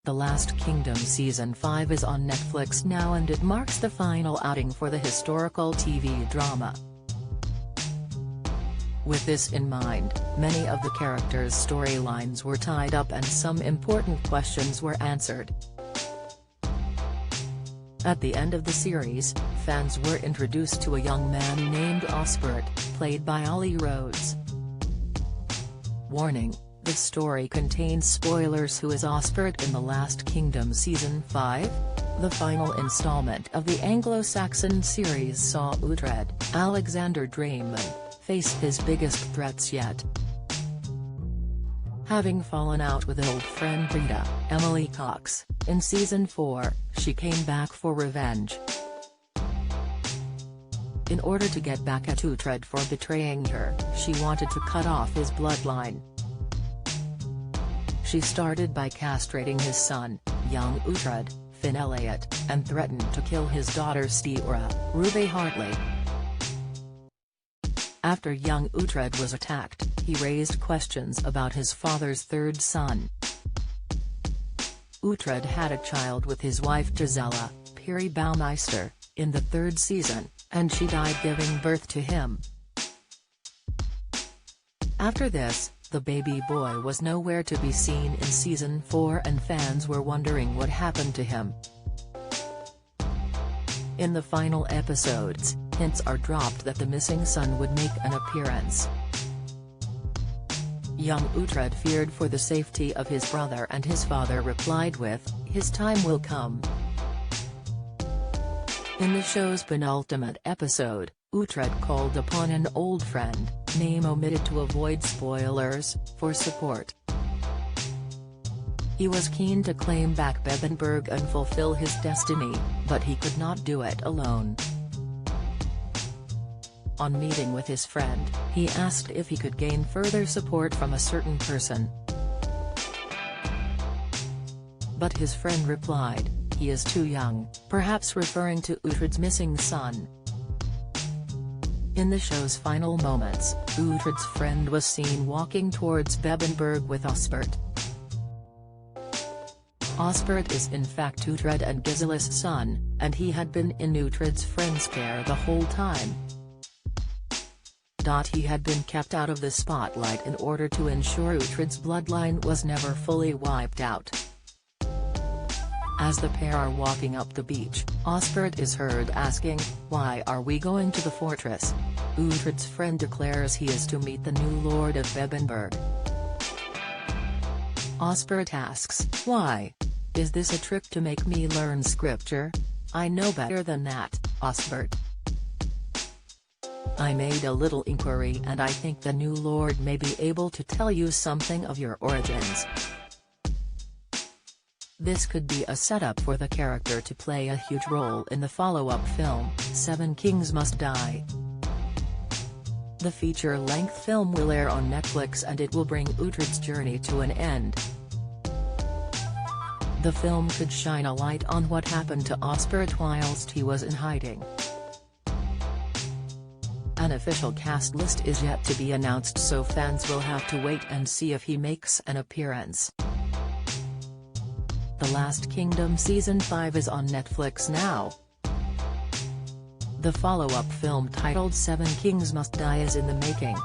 The Last Kingdom Season 5 is on Netflix now and it marks the final outing for the historical TV drama. With this in mind, many of the characters' storylines were tied up and some important questions were answered. At the end of the series, fans were introduced to a young man named Osbert, played by Ollie Rhodes. Warning: this story contains spoilers. Who is Osbert in The Last Kingdom Season 5? The final installment of the Anglo-Saxon series saw Uhtred, Alexander Draymond, face his biggest threats yet. Having fallen out with old friend Rita, Emily Cox, in Season 4, she came back for revenge. In order to get back at Uhtred for betraying her, she wanted to cut off his bloodline. She started by castrating his son, young Uhtred, Finn Elliot, and threatened to kill his daughter Stiora, Ruby Hartley. After young Uhtred was attacked, he raised questions about his father's third son. Uhtred had a child with his wife Gisela, Piri Baumeister, in the third season, and she died giving birth to him. After this, the baby boy was nowhere to be seen in Season 4 and fans were wondering what happened to him. In the final episodes, hints are dropped that the missing son would make an appearance. Young Uhtred feared for the safety of his brother and his father replied with, "His time will come." In the show's penultimate episode, Uhtred called upon an old friend, name omitted to avoid spoilers, for support. He was keen to claim back Bebbanburg and fulfill his destiny, but he could not do it alone. On meeting with his friend, he asked if he could gain further support from a certain person. But his friend replied, "He is too young," perhaps referring to Uhtred's missing son. In the show's final moments, Uhtred's friend was seen walking towards Bebbanburg with Osbert. Osbert is in fact Uhtred and Gisela's son, and he had been in Uhtred's friend's care the whole time. He had been kept out of the spotlight in order to ensure Uhtred's bloodline was never fully wiped out. As the pair are walking up the beach, Osbert is heard asking, "Why are we going to the fortress?" Uhtred's friend declares he is to meet the new lord of Bebbanburg. Osbert asks, "Why? Is this a trick to make me learn scripture? I know better than that, Osbert. I made a little inquiry and I think the new lord may be able to tell you something of your origins." This could be a setup for the character to play a huge role in the follow-up film, Seven Kings Must Die. The feature-length film will air on Netflix and it will bring Uhtred's journey to an end. The film could shine a light on what happened to Osbert whilst he was in hiding. An official cast list is yet to be announced, so fans will have to wait and see if he makes an appearance. The Last Kingdom Season 5 is on Netflix now. The follow-up film titled Seven Kings Must Die is in the making.